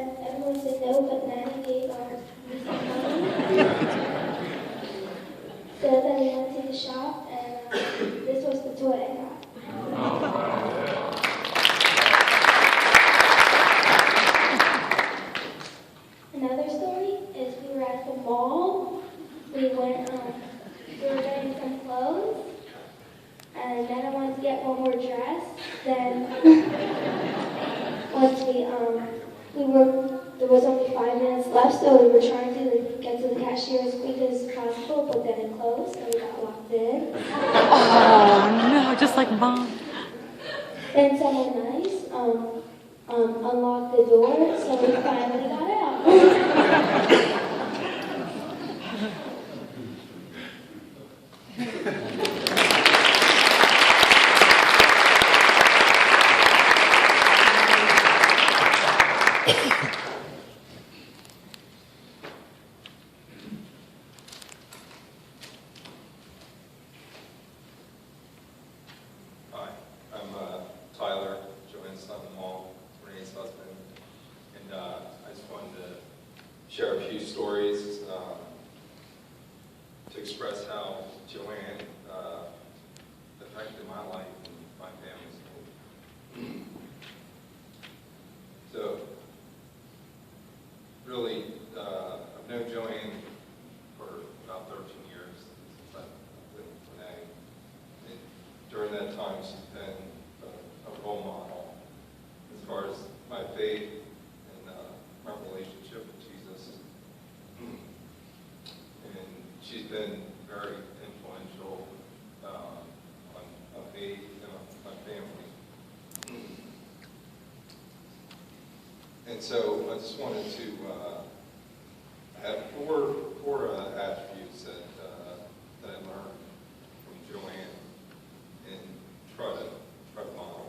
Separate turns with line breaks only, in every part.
then everyone said no, but Nanny gave me some money. So then we went to the shop, and this was the toy I got. Another story is we were at the mall. We were getting some clothes, and then I wanted to get one more dress. Then once there was only 5 minutes left, so we were trying to get to the cashier as quick as possible, but then it closed, so we got locked in.
Oh no, just like Mom.
Then someone nice unlocked the door, so we finally got out.
Hi, I'm Tyler, Joanne's son-in-law, Renee's husband, and I just wanted to share a few stories to express how Joanne affected my life and my family's life. So, really, I've known Joanne for about 13 years since I've been with Renee. And during that time, she's been a role model as far as my faith and my relationship with Jesus. And she's been very influential on me and on my family. And so I just wanted to have four attributes that I learned from Joanne and try to model.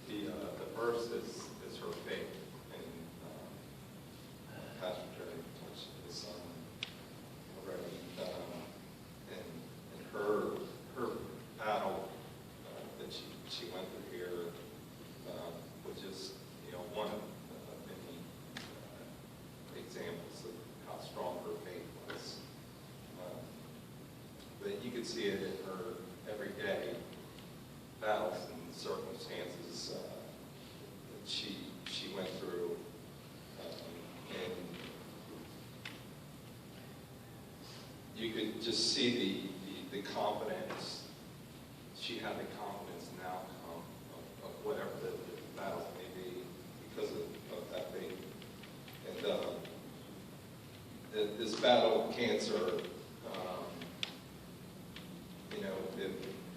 The first is her faith, and Pastor Jerry touched his son already, and her battle that she went through here was just one of many examples of how strong her faith was. But you could see it in her everyday battles and circumstances that she went through, and you could just see the confidence. She had the confidence in the outcome of whatever the battles may be because of that faith. And this battle of cancer,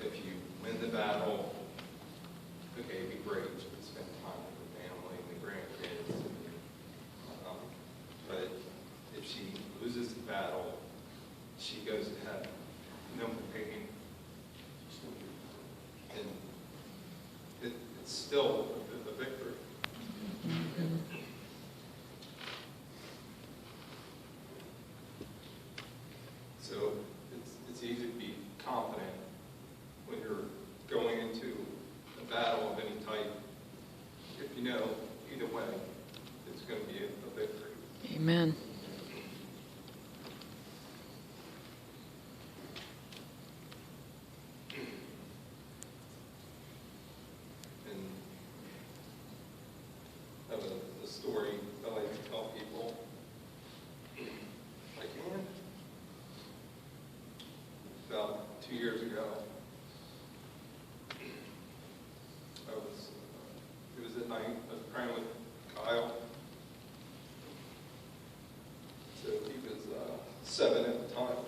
if you win the battle, okay, it'd be great. You can spend time with the family and the grandkids. But if she loses the battle, she goes to heaven. No more pain. And it's still a victory. So it's easy to be confident when you're going into a battle of any type. If you know either way, it's going to be a victory.
Amen.
And I have a story I like to tell people. I can. About 2 years ago, it was at night, I was praying with Kyle. So he was 7 at the time.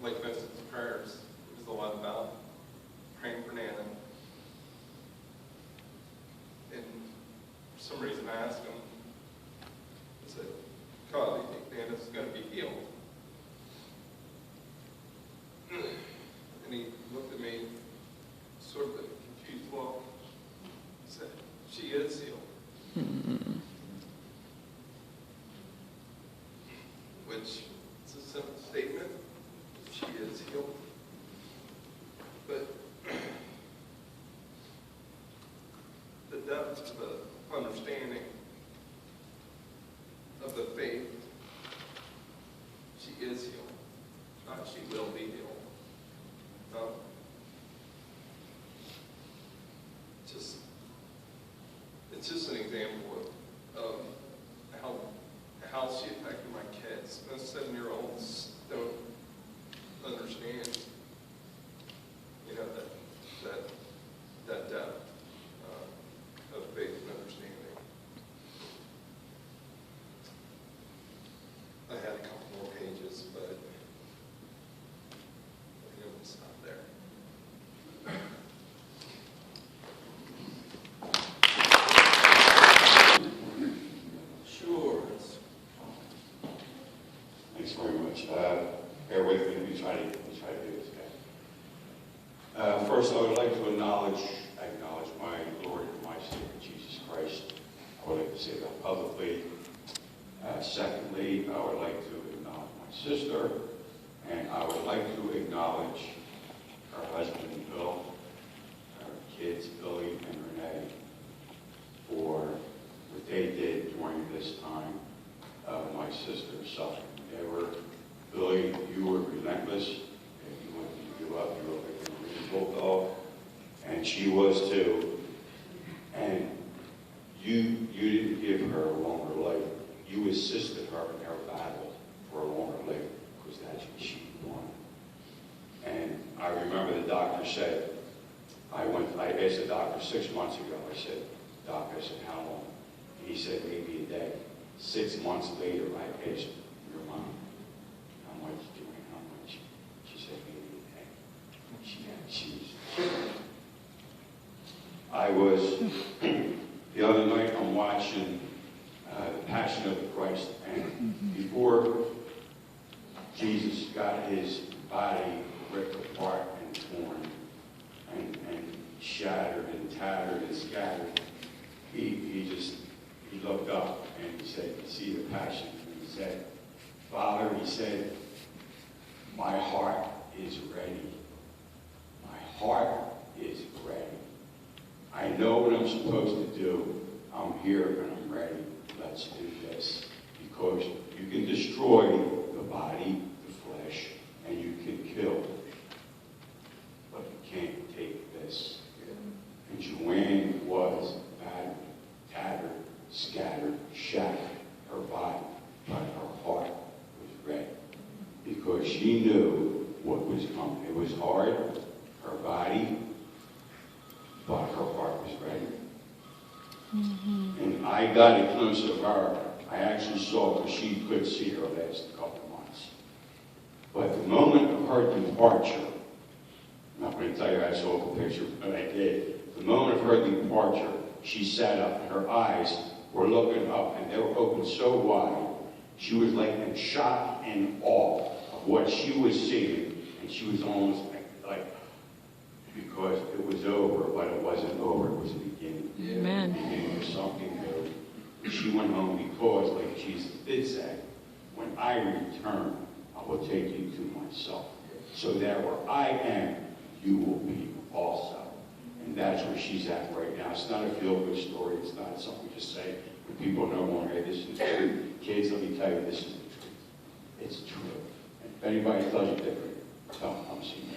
Like most of his prayers, it was a lot about praying for Nana. And for some reason I asked him, I said, Kyle, do you think Nana's going to be healed? And he looked at me, sort of a confused look. He said, she is healed. Which is a simple statement. She is healed. depth of the understanding of the faith, she is healed. Not she will be healed. It's just an example of how she affected my kids. Most 7-year-olds don't understand, that depth of faith and understanding. I had a couple more pages, but I think I'll stop there.
Sure. Thanks very much. Bear with me. We try to do this, guys. First, I would like to acknowledge my Lord and my Savior, Jesus Christ. I would like to say that publicly. Secondly, I would like to acknowledge my sister, and I would like to acknowledge her husband, Bill, her kids, Billy and Renee, for what they did during this time of my sister's suffering. Billy, you were relentless. You wouldn't give up. You were like a bulldog, and she was too. And you didn't give her a longer life. You assisted her in her battle for a longer life, because that's what she wanted. And I remember the doctor said, I asked the doctor 6 months ago, I said, Doc, I said, how long? And he said, maybe a day. 6 months later, I asked your mom, how much, Joanne, how much? She said, maybe a day. I was, the other night, I'm watching The Passion of the Christ, and before Jesus got his body ripped apart and torn and shattered and tattered and scattered, he looked up and he said, you see the passion? And he said, Father, he said, my heart is ready. My heart is ready. I know what I'm supposed to do. I'm here and I'm ready. Let's do this. Because you can destroy the body, the flesh, and you can kill. But you can't take this. And Joanne was battered, tattered, scattered, shattered, her body, but her heart was ready. Because she knew what was coming. It was hard, her body, but her heart was ready. And I got a glimpse of her. I actually saw, because she could see her last couple of months. But the moment of her departure, I'm not going to tell you I saw the picture, but I did. The moment of her departure, she sat up, and her eyes were looking up, and they were open so wide. She was like in shock and awe of what she was seeing, and she was almost like because it was over, but it wasn't over. It was the beginning.
Amen.
The beginning of something new. She went home because, like Jesus did say, when I return, I will take you to myself, so that where I am, you will be also. And that's where she's at right now. It's not a feel-good story. It's not something we just say when people no longer, hey, this is the truth. Kids, let me tell you, this is the truth. It's true. And if anybody tells you different, tell them I'm seeing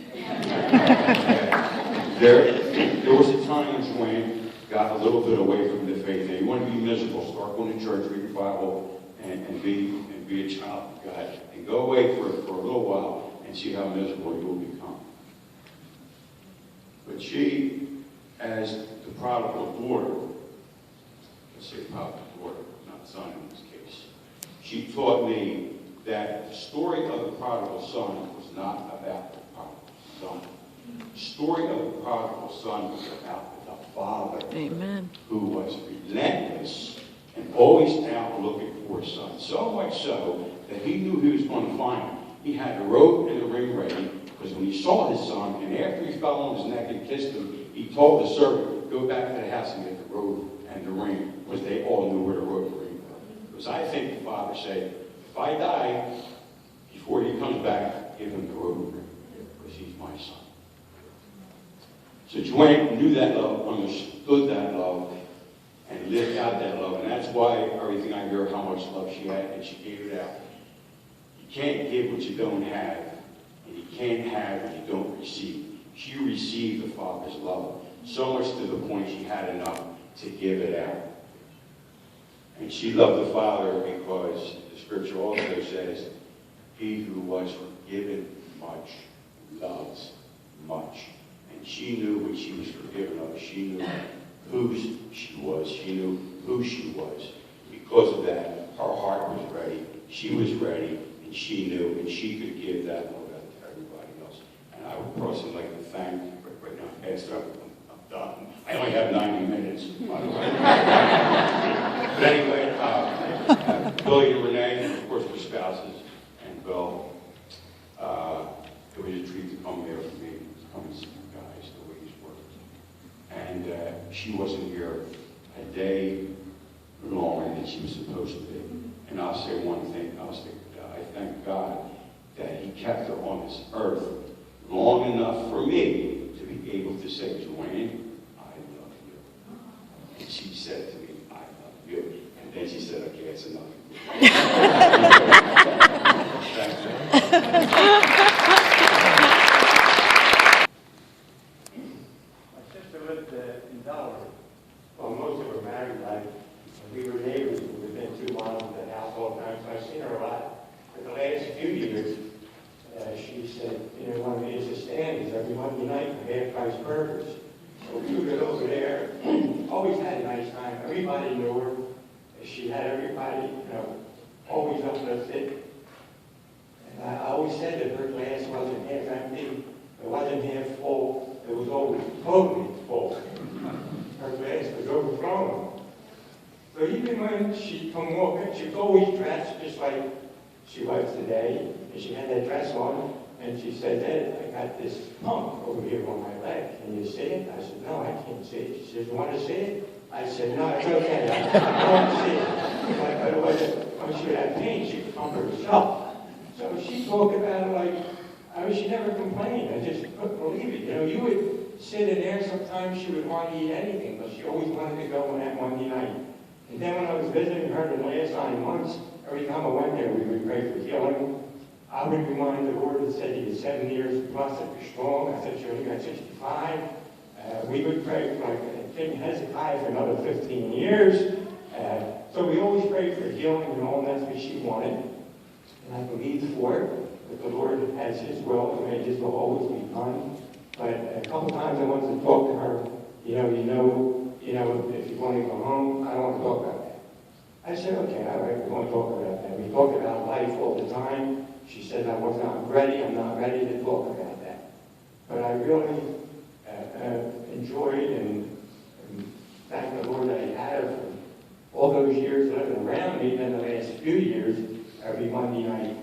There was a time when Joanne got a little bit away from the faith. Now, you want to be miserable, start going to church, read your Bible, and be a child of God. And go away for a little while and see how miserable you will become. But she, as the prodigal daughter, let's say prodigal daughter, not son in this case, she taught me that the story of the prodigal son was not about the prodigal son. The story of the prodigal son was about the father.
Amen.
Who was relentless and always out looking for his son. So much so that he knew he was going to find him. He had the rope and the ring ready, because when he saw his son, and after he fell on his neck and kissed him, he told the servant, go back to the house and get the robe and the ring, because they all knew where the robe and the ring were. Because I think the father said, if I die, before he comes back, give him the robe and ring, because he's my son. So Joanne knew that love, understood that love, and lived out that love. And that's why everything I hear, how much love she had, and she gave it out. You can't give what you don't have, and you can't have what you don't receive. She received the Father's love, so much to the point she had enough to give it out. And she loved the Father because the Scripture also says, he who was forgiven much loves much. And she knew what she was forgiven of. She knew whose she was. She knew who she was. Because of that, her heart was ready. She was ready, and she knew, and she could give that love out to everybody else. And I would personally like to thank, right now, Pastor, I'm done. I only have 90 minutes, by the way. But anyway, Billy and Renee, and of course, their spouses, and Bill, it was a treat to come here for me, to come and see you guys, the way he's working. And she wasn't here a day longer than she was supposed to be. And I'll say one thing, I thank God that he kept her on this earth long enough for me to be able to say, Joanne, I love you. And she said to me, I love you. And then she said, okay, that's enough. Thanks, man.
My sister lived in Delaware. Well, most of her married life. We were neighbors within 2 miles of the house all the time, so I've seen her a lot. For the last few years, she said, one of the stands every Monday night for half-price burgers. So we would go over there, always had a nice time. Everybody knew her. She had everybody, always uplifted. And I always said that her glass wasn't half empty, it wasn't half full, it was always totally full. Her glass was overflowing. So even when she'd come walking, she was always dressed just like she was today. And she had that dress on, and she said, Dad, I got this bump over here on my leg. Can you see it? I said, no, I can't see it. She said, you want to see it? I said, no, it's okay. I don't want to see it. But when she would have pain, she would pump herself. So she talked about it like, she never complained. I just couldn't believe it. You would sit in there, sometimes she would hardly eat anything, but she always wanted to go on that Monday night. And then when I was visiting her the last 9 months, every time I went there, we would pray for healing. I would remind the Lord that said he was 7 years plus, that you're strong. I said, she only got 65. We would pray for King Hezekiah for another 15 years. So we always prayed for healing and all, and that's what she wanted. And I believed for it, that the Lord has his will, and may his will always be done. But a couple times I wanted to talk to her, if you want to go home, I don't want to talk about that. I said, okay, all right, we won't talk about that. We talk about life all the time. She said, I'm not ready to talk about that. But I really enjoyed and thank the Lord that he had her for all those years living around me, then the last few years, every Monday night.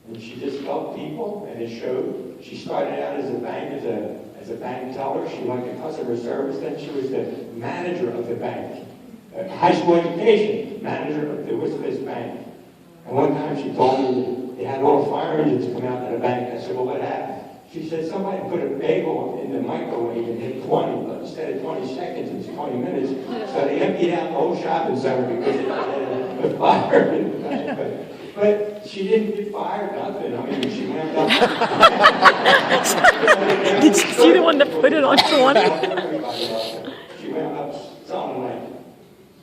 And she just helped people, and it showed. She started out as a bank teller. She went to customer service, then she was the manager of the bank. High school education, manager of the Wisconsin Bank. And one time she told me they had all the fire engines come out of the bank. I said, well, what happened? She said, somebody put a bagel in the microwave and hit 20, but instead of 20 seconds, it's 20 minutes. So they emptied out the whole shopping center because it had a fire in the bank. But she didn't get fired, nothing. She went up.
Did you see the one that put it on 20?
She went up something like,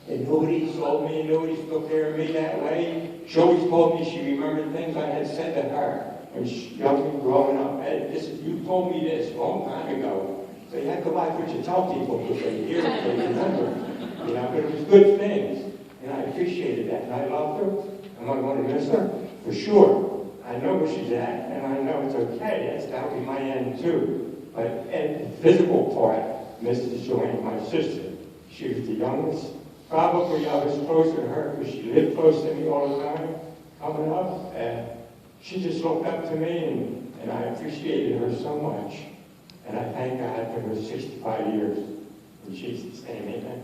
and nobody told me, nobody took care of me that way. She always told me she remembered things I had said to her when she was young and growing up. Ed, you told me this a long time ago. So you have to watch what you tell people because they hear it, they remember. But it was good things. And I appreciated that. And I loved her. Am I going to miss her? For sure. I know where she's at, and I know it's okay. That'll be my end too. But the physical part, Mrs. Joanne, my sister, she was the youngest. Probably I was closer to her because she lived close to me all the time coming up. She just looked up to me, and I appreciated her so much. And I thank God for her 65 years. In Jesus' name, amen.